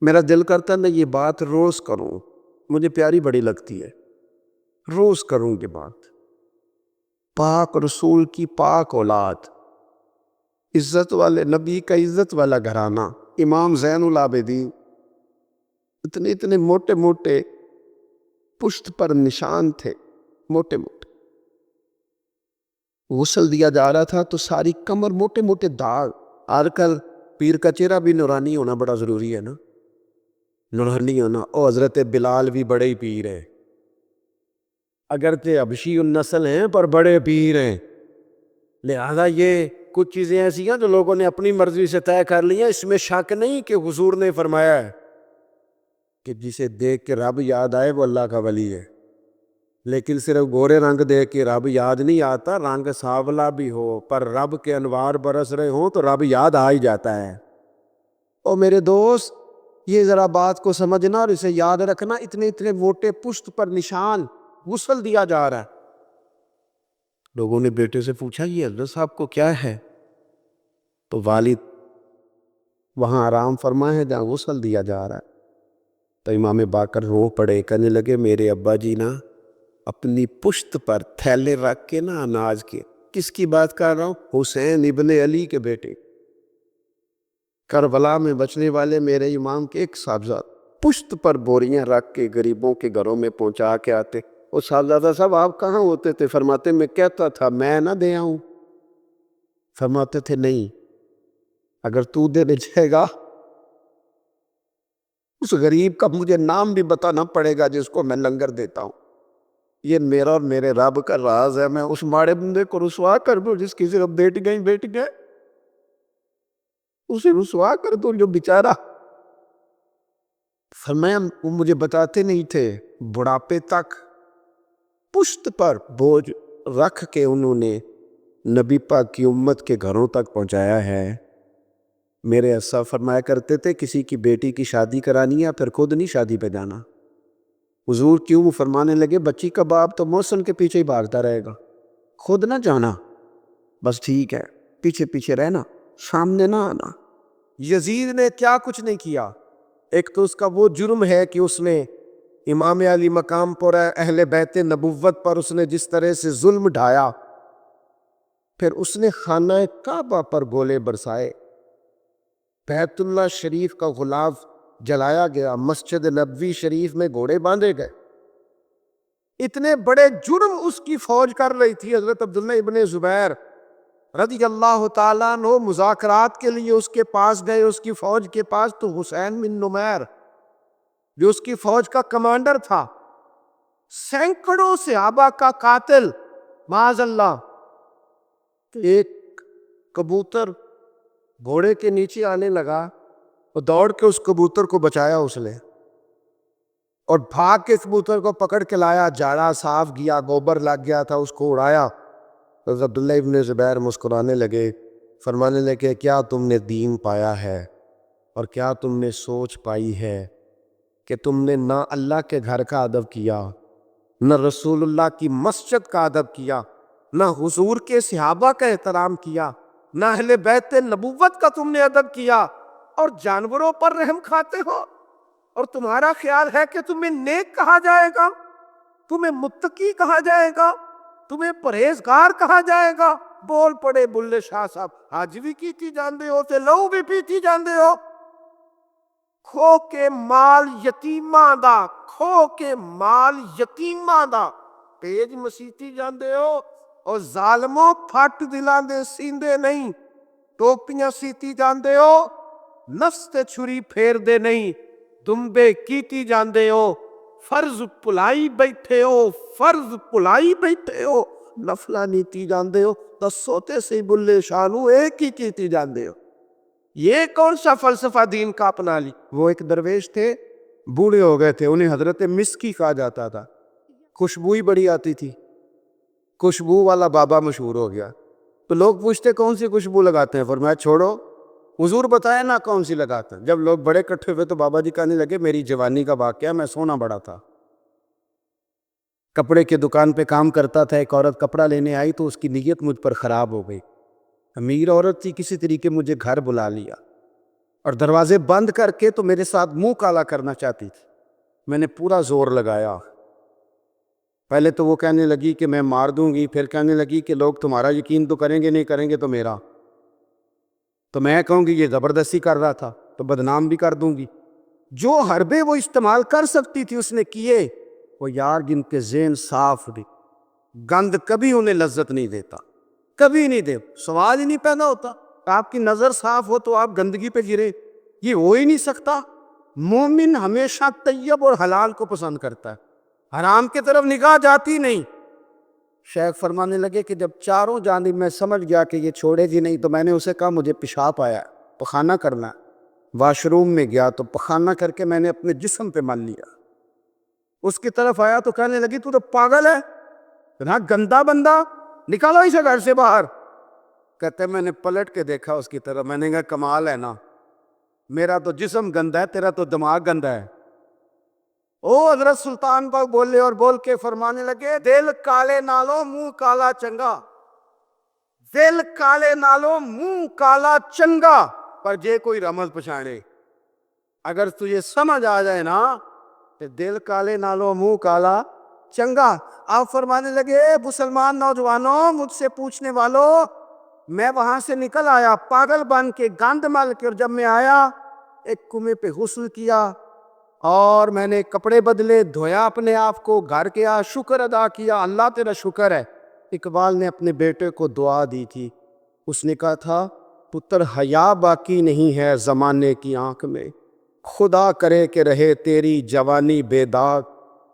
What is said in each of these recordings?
میرا دل کرتا ہے میں یہ بات روز کروں، مجھے پیاری بڑی لگتی ہے، روز کروں یہ بات۔ پاک رسول کی پاک اولاد، عزت والے نبی کا عزت والا گھرانہ، امام زین العابدین، اتنے اتنے موٹے موٹے پشت پر نشان تھے، موٹے موٹے۔ غسل دیا جا رہا تھا تو ساری کمر موٹے موٹے داغ۔ آج کل پیر کا چہرہ بھی نورانی ہونا بڑا ضروری ہے نا، نورانی ہونا۔ او حضرت بلال بھی بڑے ہی پیر ہیں، اگرچہ حبشی النسل ہیں پر بڑے پیر ہیں۔ لہذا یہ کچھ چیزیں ایسی ہیں جو لوگوں نے اپنی مرضی سے طے کر لی ہیں، اس میں شک نہیں کہ حضور نے فرمایا ہے کہ جسے دیکھ کے رب یاد آئے وہ اللہ کا ولی ہے۔ لیکن صرف گورے رنگ دیکھ کے رب یاد نہیں آتا، رنگ سانولا بھی ہو پر رب کے انوار برس رہے ہوں تو رب یاد آ ہی جاتا ہے۔ اور میرے دوست یہ ذرا بات کو سمجھنا اور اسے یاد رکھنا، اتنے اتنے موٹے پشت پر نشان، غسل دیا جا رہا ہے۔ لوگوں نے بیٹے سے پوچھا یہ حضرت صاحب کو کیا ہے؟ تو والد وہاں آرام فرما ہے جہاں غسل دیا جا رہا ہے۔ تو امام باقر رو پڑے، کہنے لگے میرے ابا جی نا اپنی پشت پر تھیلے رکھ کے نا اناج کے، کس کی بات کر رہا ہوں؟ حسین ابن علی کے بیٹے، کربلا میں بچنے والے میرے امام کے ایک صاحبزادہ، پشت پر بوریاں رکھ کے غریبوں کے گھروں میں پہنچا کے آتے۔ وہ صاحبزادہ صاحب آپ کہاں ہوتے تھے؟ فرماتے میں کہتا تھا میں نہ دے آؤں۔ فرماتے تھے نہیں، اگر تو دینے جائے گا اس غریب کا مجھے نام بھی بتانا پڑے گا جس کو میں لنگر دیتا ہوں۔ یہ میرا اور میرے رب کا راز ہے، میں اس ماڑے بندے کو رسوا کر دوں جس کی صرف بیٹی گئے، اسے رسوا کر دوں جو بیچارہ۔ فرمایا وہ مجھے بتاتے نہیں تھے، بڑھاپے تک پشت پر بوجھ رکھ کے انہوں نے نبی پاک کی امت کے گھروں تک پہنچایا ہے۔ میرے اسا فرمایا کرتے تھے کسی کی بیٹی کی شادی کرانی ہے پھر خود نہیں شادی پہ جانا۔ حضور کیوں؟ فرمانے لگے بچی کا باپ تو محسن کے پیچھے ہی بھاگتا رہے گا، خود نہ جانا، بس ٹھیک ہے پیچھے پیچھے رہنا، سامنے نہ آنا۔ یزید نے کیا کچھ نہیں کیا۔ ایک تو اس کا وہ جرم ہے کہ اس نے امام علی مقام پر اہل بیت نبوت پر اس نے جس طرح سے ظلم ڈھایا، پھر اس نے خانہ کعبہ پر گولے برسائے، بیت اللہ شریف کا غلاف جلایا گیا، مسجد نبوی شریف میں گھوڑے باندھے گئے۔ اتنے بڑے جرم اس کی فوج کر رہی تھی۔ حضرت عبداللہ ابن زبیر رضی اللہ تعالیٰ عنہ مذاکرات کے لیے اس کے پاس گئے، اس کی فوج کے پاس، تو حسین بن نمیر جو اس کی فوج کا کمانڈر تھا، سینکڑوں صحابہ کا قاتل، معاذ اللہ، ایک کبوتر گھوڑے کے نیچے آنے لگا، وہ دوڑ کے اس کبوتر کو بچایا اس نے، اور بھاگ کے کبوتر کو پکڑ کے لایا، جاڑا صاف گیا، گوبر لگ گیا تھا، اس کو اڑایا۔ حضرت عبداللہ ابن زبیر مسکرانے لگے، فرمانے لگے کیا تم نے دین پایا ہے اور کیا تم نے سوچ پائی ہے کہ تم نے نہ اللہ کے گھر کا ادب کیا، نہ رسول اللہ کی مسجد کا ادب کیا، نہ حضور کے صحابہ کا احترام کیا، نہ اہل بیت نبوت کا تم نے ادب کیا، اور جانوروں پر رحم کھاتے ہو، اور تمہارا خیال ہے کہ تمہیں نیک کہا جائے گا، تمہیں متقی کہا جائے گا، تمہیں پرہیزگار کہا جائے گا۔ بول پڑے بلے شاہ صاحب، حج بھی کیتی جاندے ہو تے لہو بھی پیتی جاندے ہو، کھو کے مال یتیماں دا، کھو کے مال یتیماں دا پیج مسیتی جاندے ہو، اور ظالموں پھٹ دلاں دے سیندے نہیں، ٹوپیاں سیتی جاندے ہو، نفس تے چھری پھیر دے نہیں، دمبے کیتی جاندے ہو، فرض پلائی بیٹھے ہو، فرض پلائی بیٹھے ہو، نفلہ نیتی جاندے ہو، دسو تے سی بلے شانو ایک ہی کیتی جاندے ہو۔ یہ کون سا فلسفہ دین کا اپنا لی؟ وہ ایک درویش تھے، بوڑھے ہو گئے تھے، انہیں حضرت مسکی کہا جاتا تھا، خوشبو ہی بڑی آتی تھی، خوشبو والا بابا مشہور ہو گیا۔ تو لوگ پوچھتے کون سی خوشبو لگاتے ہیں؟ فرمایا چھوڑو، حضور بتائے نا کون سی لگاتے ہیں۔ جب لوگ بڑے اکٹھے ہوئے تو بابا جی کہنے لگے میری جوانی کا واقعہ، میں سونا بڑا تھا، کپڑے کی دکان پہ کام کرتا تھا، ایک عورت کپڑا لینے آئی تو اس کی نیت مجھ پر خراب ہو گئی، امیر عورت تھی، کسی طریقے مجھے گھر بلا لیا، اور دروازے بند کر کے تو میرے ساتھ منہ کالا کرنا چاہتی تھی. میں نے پورا زور لگایا. پہلے تو وہ کہنے لگی کہ میں مار دوں گی، پھر کہنے لگی کہ لوگ تمہارا یقین تو کریں گے، نہیں کریں گے تو میرا. تو میں کہوں گی یہ زبردستی کر رہا تھا تو بدنام بھی کر دوں گی. جو حربے وہ استعمال کر سکتی تھی اس نے کیے. وہ یار جن کے ذہن صاف بھی، گند کبھی انہیں لذت نہیں دیتا، کبھی نہیں دے. سوال ہی نہیں پیدا ہوتا. آپ کی نظر صاف ہو تو آپ گندگی پہ گرے، یہ ہو ہی نہیں سکتا. مومن ہمیشہ طیب اور حلال کو پسند کرتا ہے، حرام کی طرف نگاہ جاتی نہیں. شیخ فرمانے لگے کہ جب چاروں جانب میں سمجھ گیا کہ یہ چھوڑے گی نہیں تو میں نے اسے کہا مجھے پیشاب آیا، پخانہ کرنا ہے. واش روم میں گیا تو پخانہ کر کے میں نے اپنے جسم پہ مان لیا. اس کی طرف آیا تو کہنے لگی تو پاگل ہے، اتنا گندا بندہ، نکالو اسے گھر سے باہر. کہتے میں نے پلٹ کے دیکھا اس کی طرف، میں نے کہا کمال ہے نا، میرا تو جسم گندا ہے، تیرا تو دماغ گندا ہے. او حضرت سلطان پاک بولے اور بول کے فرمانے لگے دل کالے نالو منہ کالا چنگا، دل کالے نالو منہ کالا چنگا، پر جے کوئی رمز پچھاڑے. اگر تجھے سمجھ آ جائے نا کہ دل کالے نالو منہ کالا چنگا. آپ فرمانے لگے مسلمان نوجوانوں، مجھ سے پوچھنے والوں، میں وہاں سے نکل آیا پاگل بن کے، گند مل کے، اور جب میں آیا ایک کنویں پہ غسل کیا اور میں نے کپڑے بدلے، دھویا اپنے آپ کو، گھر گیا، شکر ادا کیا، اللہ تیرا شکر ہے. اقبال نے اپنے بیٹے کو دعا دی تھی، اس نے کہا تھا پتر حیا باقی نہیں ہے زمانے کی آنکھ میں، خدا کرے کہ رہے تیری جوانی بے داغ،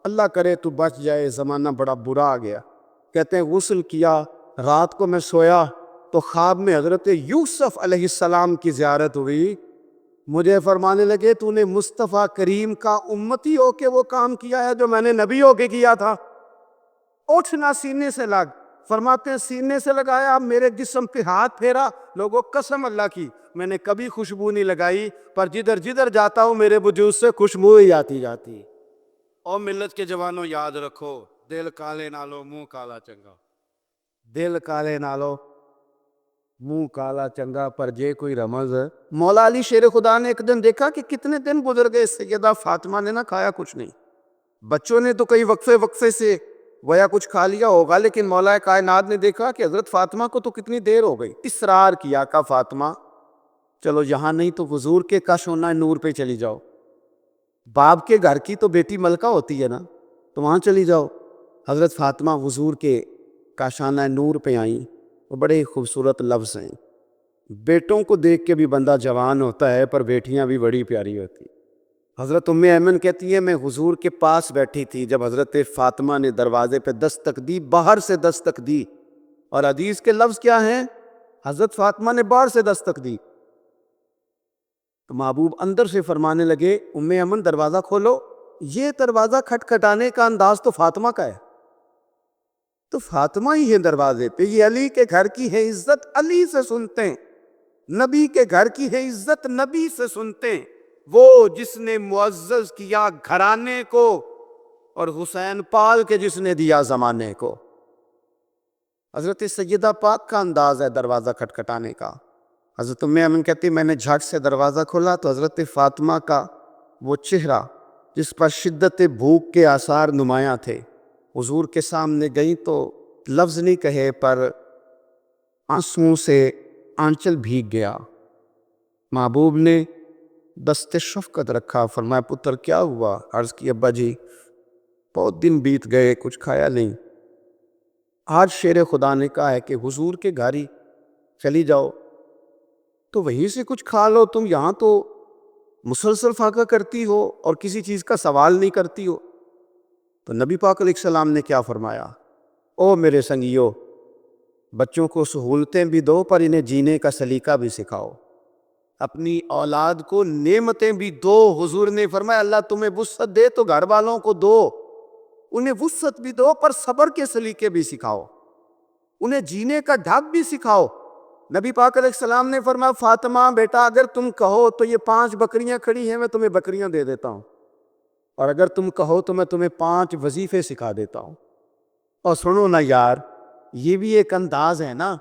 اللہ کرے تو بچ جائے زمانہ بڑا برا آ گیا. کہتے ہیں غسل کیا، رات کو میں سویا تو خواب میں حضرت یوسف علیہ السلام کی زیارت ہوئی. مجھے فرمانے لگے تو نے مصطفیٰ کریم کا امتی ہو کے وہ کام کیا ہے جو میں نے نبی ہو کے کیا تھا. اٹھنا سینے سے لگ. فرماتے ہیں سینے سے لگایا، میرے جسم پہ ہاتھ پھیرا، لوگوں قسم اللہ کی میں نے کبھی خوشبو نہیں لگائی، پر جدھر جدھر جاتا ہوں میرے وجود سے خوشبو ہی آتی جاتی. اور ملت کے جوانوں یاد رکھو، دل کالے نالو منہ کالا چنگا، دل کالے نالو منہ کالا چنگا، پر جے کوئی رمز. مولا علی شیر خدا نے ایک دن دیکھا کہ کتنے دن گزر گئے، سیدہ فاطمہ نے نہ کھایا کچھ نہیں. بچوں نے تو کئی وقفے سے گویا کچھ کھا لیا ہوگا، لیکن مولا کائنات نے دیکھا کہ حضرت فاطمہ کو تو کتنی دیر ہو گئی. اصرار کیا کہ فاطمہ چلو یہاں نہیں تو حضور کے کاشانہ نور پہ چلی جاؤ، باپ کے گھر کی تو بیٹی ملکہ ہوتی ہے نا، تو وہاں چلی جاؤ. حضرت فاطمہ حضور کے کاشانہ نور پہ آئیں. وہ بڑے خوبصورت لفظ ہیں، بیٹوں کو دیکھ کے بھی بندہ جوان ہوتا ہے، پر بیٹیاں بھی بڑی پیاری ہوتی. حضرت ام ایمن کہتی ہے میں حضور کے پاس بیٹھی تھی جب حضرت فاطمہ نے دروازے پہ دستک دی، باہر سے دستک دی. اور حدیث کے لفظ کیا ہیں؟ حضرت فاطمہ نے باہر سے دستک دی تو محبوب اندر سے فرمانے لگے ام ایمن دروازہ کھولو. یہ دروازہ کھٹکھٹانے کا انداز تو فاطمہ کا ہے، تو فاطمہ ہی ہے دروازے پہ. یہ علی کے گھر کی ہے عزت، علی سے سنتے ہیں. نبی کے گھر کی ہے عزت، نبی سے سنتے ہیں. وہ جس نے معزز کیا گھرانے کو، اور حسین پال کے جس نے دیا زمانے کو. حضرت سیدہ پاک کا انداز ہے دروازہ کھٹکھٹانے کا. حضرت ام ایمن کہتی میں نے جھٹ سے دروازہ کھولا تو حضرت فاطمہ کا وہ چہرہ جس پر شدت بھوک کے آثار نمایاں تھے، حضور کے سامنے گئی تو لفظ نہیں کہے پر آنسوؤں سے آنچل بھیگ گیا. محبوب نے دست شفقت رکھا، فرمایا پتر کیا ہوا؟ عرض کی ابا جی بہت دن بیت گئے، کچھ کھایا نہیں. آج شیر خدا نے کہا ہے کہ حضور کے گھر ہی چلی جاؤ تو وہیں سے کچھ کھا لو، تم یہاں تو مسلسل فاقہ کرتی ہو اور کسی چیز کا سوال نہیں کرتی ہو. تو نبی پاک علیہ السلام نے کیا فرمایا؟ او میرے سنگیو، بچوں کو سہولتیں بھی دو پر انہیں جینے کا سلیقہ بھی سکھاؤ، اپنی اولاد کو نعمتیں بھی دو. حضور نے فرمایا اللہ تمہیں وسعت دے تو گھر والوں کو دو، انہیں وسعت بھی دو پر صبر کے سلیقے بھی سکھاؤ، انہیں جینے کا ڈھنگ بھی سکھاؤ. نبی پاک علیہ السلام نے فرمایا فاطمہ بیٹا اگر تم کہو تو یہ 5 بکریاں کھڑی ہیں میں تمہیں بکریاں دے دیتا ہوں، اور اگر تم کہو تو میں تمہیں 5 وظیفے سکھا دیتا ہوں. اور سنو نا یار، یہ بھی ایک انداز ہے نا،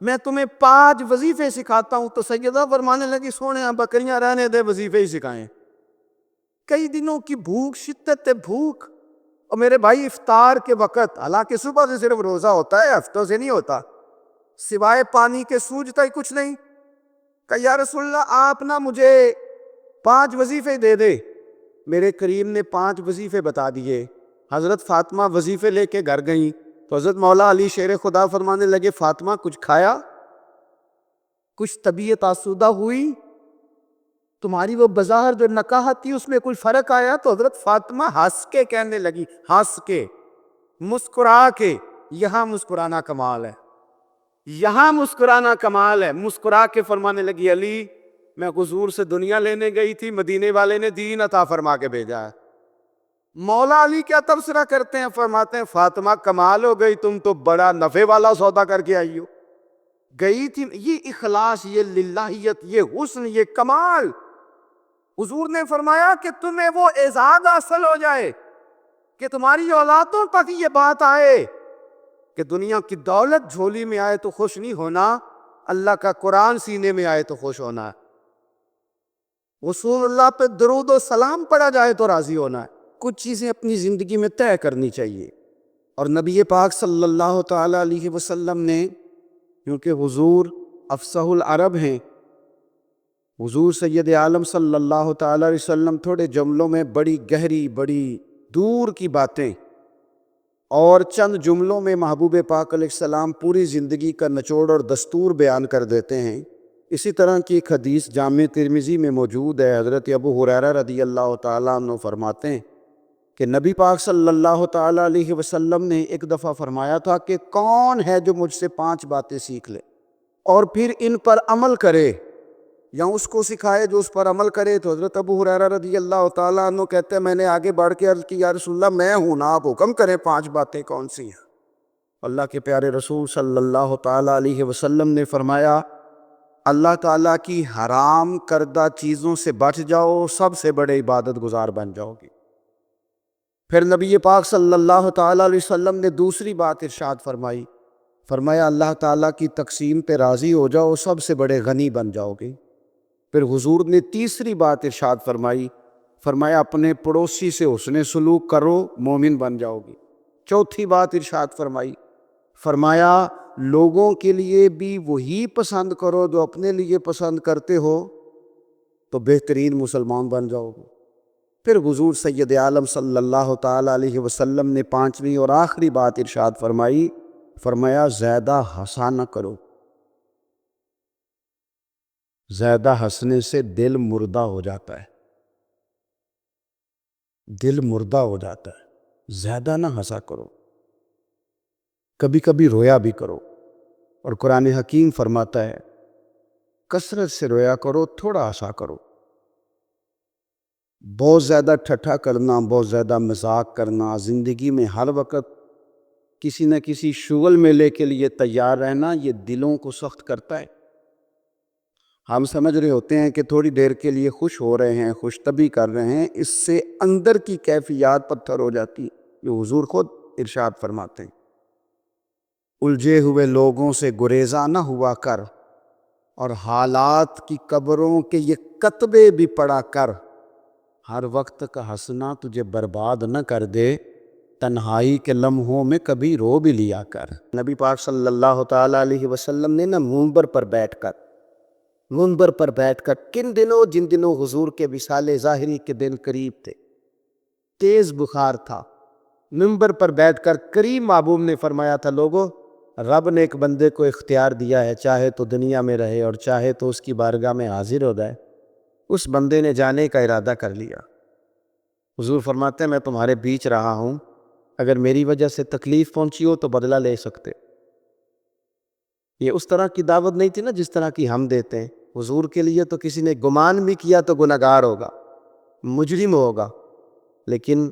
میں تمہیں 5 وظیفے سکھاتا ہوں. تو سیدہ فرمانے لگی سونے بکریاں رہنے دے, وظیفے ہی سکھائیں. کئی دنوں کی بھوک, شدت بھوک, اور میرے بھائی افطار کے وقت, حالانکہ صبح سے صرف روزہ ہوتا ہے, ہفتوں سے نہیں ہوتا, سوائے پانی کے سوجتا ہی کچھ نہیں. کہ یا رسول اللہ آپ نا مجھے 5 وظیفے دے دے. میرے کریم نے 5 وظیفے بتا دیے. حضرت فاطمہ وظیفے لے کے گھر گئیں تو حضرت مولا علی شیر خدا فرمانے لگے فاطمہ کچھ کھایا, کچھ طبیعت آسودہ ہوئی, تمہاری وہ بظاہر جو نکاحت تھی اس میں کوئی فرق آیا؟ تو حضرت فاطمہ ہنس کے کہنے لگی, ہنس کے, مسکرا کے, یہاں مسکرانا کمال ہے, یہاں مسکرانا کمال ہے. مسکرا کے فرمانے لگی علی میں حضور سے دنیا لینے گئی تھی, مدینے والے نے دین عطا فرما کے بھیجا ہے. مولا علی کیا تبصرہ کرتے ہیں, فرماتے ہیں فاطمہ کمال ہو گئی, تم تو بڑا نفع والا سودا کر کے آئی ہو. گئی تھی, یہ اخلاص, یہ للہیت, یہ حسن, یہ کمال. حضور نے فرمایا کہ تمہیں وہ اعزاز حاصل ہو جائے کہ تمہاری اولادوں تک یہ بات آئے کہ دنیا کی دولت جھولی میں آئے تو خوش نہیں ہونا, اللہ کا قرآن سینے میں آئے تو خوش ہونا ہے, رسول اللہ پہ درود و سلام پڑھا جائے تو راضی ہونا ہے. کچھ چیزیں اپنی زندگی میں طے کرنی چاہیے. اور نبی پاک صلی اللہ تعالی علیہ وسلم نے, کیونکہ حضور افصح العرب ہیں, حضور سید عالم صلی اللہ تعالی علیہ وسلم تھوڑے جملوں میں بڑی گہری, بڑی دور کی باتیں اور چند جملوں میں محبوب پاک علیہ السلام پوری زندگی کا نچوڑ اور دستور بیان کر دیتے ہیں. اسی طرح کی ایک حدیث جامع ترمذی میں موجود ہے. حضرت ابو ہریرہ رضی اللہ تعالیٰ عنہ فرماتے ہیں کہ نبی پاک صلی اللہ تعالیٰ علیہ وسلم نے ایک دفعہ فرمایا تھا کہ کون ہے جو مجھ سے 5 باتیں سیکھ لے اور پھر ان پر عمل کرے, یا اس کو سکھائے جو اس پر عمل کرے. تو حضرت ابو ہریرہ رضی اللہ تعالیٰ عنہ کہتے ہیں میں نے آگے بڑھ کے عرض کی یا رسول اللہ میں ہوں نا, آپ حکم کریں 5 باتیں کون سی ہیں. اللہ کے پیارے رسول صلی اللہ تعالیٰ علیہ وسلم نے فرمایا اللہ تعالیٰ کی حرام کردہ چیزوں سے بچ جاؤ, سب سے بڑے عبادت گزار بن جاؤ گی. پھر نبی پاک صلی اللہ تعالیٰ علیہ وسلم نے دوسری بات ارشاد فرمائی, فرمایا اللہ تعالیٰ کی تقسیم پہ راضی ہو جاؤ, سب سے بڑے غنی بن جاؤ گے. پھر حضور نے تیسری بات ارشاد فرمائی, فرمایا اپنے پڑوسی سے حسن سلوک کرو, مومن بن جاؤ گی. چوتھی بات ارشاد فرمائی, فرمایا لوگوں کے لیے بھی وہی پسند کرو جو اپنے لیے پسند کرتے ہو, تو بہترین مسلمان بن جاؤ گے. پھر حضور سید عالم صلی اللہ تعالیٰ علیہ وسلم نے 5ویں اور آخری بات ارشاد فرمائی, فرمایا زیادہ ہنسا نہ کرو, زیادہ ہنسنے سے دل مردہ ہو جاتا ہے, دل مردہ ہو جاتا ہے. زیادہ نہ ہنسا کرو, کبھی کبھی رویا بھی کرو. اور قرآن حکیم فرماتا ہے کثرت سے رویا کرو, تھوڑا ہنسا کرو. بہت زیادہ ٹھٹھا کرنا, بہت زیادہ مذاق کرنا, زندگی میں ہر وقت کسی نہ کسی شغل میلے کے لیے تیار رہنا, یہ دلوں کو سخت کرتا ہے. ہم سمجھ رہے ہوتے ہیں کہ تھوڑی دیر کے لیے خوش ہو رہے ہیں, خوش طبی کر رہے ہیں, اس سے اندر کی کیفیات پتھر ہو جاتی. یہ حضور خود ارشاد فرماتے ہیں الجھے ہوئے لوگوں سے گریزاں نہ ہوا کر, اور حالات کی قبروں کے یہ کتبے بھی پڑھا کر. ہر وقت کا ہنسنا تجھے برباد نہ کر دے, تنہائی کے لمحوں میں کبھی رو بھی لیا کر. نبی پاک صلی اللہ تعالیٰ علیہ وسلم نے منبر پر بیٹھ کر کن دنوں, جن دنوں حضور کے وصال ظاہری کے دن قریب تھے, تیز بخار تھا, منبر پر بیٹھ کر کریم محبوب نے فرمایا تھا لوگوں رب نے ایک بندے کو اختیار دیا ہے, چاہے تو دنیا میں رہے اور چاہے تو اس کی بارگاہ میں حاضر ہو جائے. اس بندے نے جانے کا ارادہ کر لیا. حضور فرماتے ہیں میں تمہارے بیچ رہا ہوں, اگر میری وجہ سے تکلیف پہنچی ہو تو بدلہ لے سکتے. یہ اس طرح کی دعوت نہیں تھی نا جس طرح کی ہم دیتے ہیں. حضور کے لیے تو کسی نے گمان بھی کیا تو گناہگار ہوگا, مجرم ہوگا. لیکن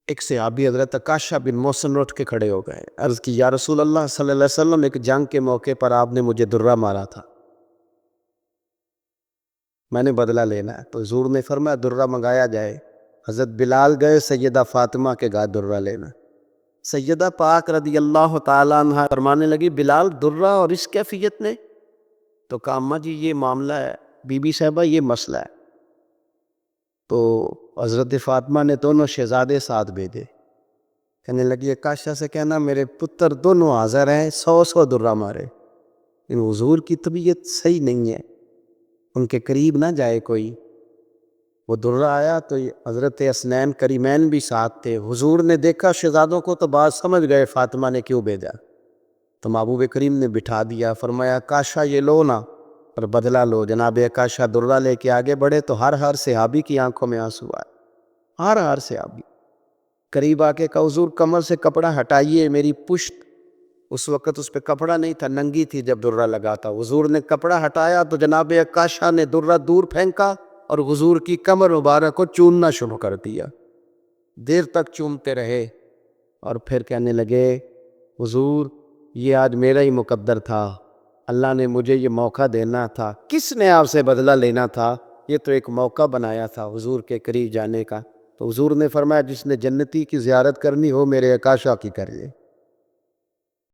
ایک صحابی حضرت عکاشہ بن محصن اٹھ کے کھڑے ہو گئے, عرض کی یا رسول اللہ صلی اللہ علیہ وسلم, ایک جنگ کے موقع پر آپ نے مجھے درہ مارا تھا, میں نے بدلہ لینا ہے. تو حضور نے فرمایا درہ منگایا جائے. حضرت بلال گئے سیدہ فاطمہ کے گھر درہ لینا. سیدہ پاک رضی اللہ تعالیٰ عنہ فرمانے لگی بلال درہ اور اس کیفیت نے؟ تو کہا اماں جی یہ معاملہ ہے، بی بی صاحبہ یہ مسئلہ ہے۔ تو حضرت فاطمہ نے دونوں شہزادے ساتھ بھیجے، کہنے لگی عکاشہ سے کہنا میرے پتر دونوں حاضر ہیں، 100 درہ مارے، ان حضور کی طبیعت صحیح نہیں ہے، ان کے قریب نہ جائے کوئی۔ وہ درہ آیا تو حضرت حسنین کریمین بھی ساتھ تھے، حضور نے دیکھا شہزادوں کو تو بات سمجھ گئے فاطمہ نے کیوں بھیجا، تو محبوب کریم نے بٹھا دیا، فرمایا عکاشہ یہ لو نا اور بدلہ لو۔ جناب عکاشہ درہ لے کے آگے بڑھے تو ہر صحابی کی آنکھوں میں آنسو آئے، ہر صحابی قریب آ کے کہا حضور کمر سے کپڑا ہٹائیے میری پشت، اس وقت اس پہ کپڑا نہیں تھا، ننگی تھی جب درہ لگا تھا۔ حضور نے کپڑا ہٹایا تو جناب عکاشہ نے درہ دور پھینکا اور حضور کی کمر مبارک کو چومنا شروع کر دیا، دیر تک چومتے رہے، اور پھر کہنے لگے حضور یہ آج میرا ہی مقدر تھا، اللہ نے مجھے یہ موقع دینا تھا، کس نے آپ سے بدلہ لینا تھا، یہ تو ایک موقع بنایا تھا حضور کے قریب جانے کا۔ تو حضور نے فرمایا جس نے جنتی کی زیارت کرنی ہو میرے عکاشہ کی کریے۔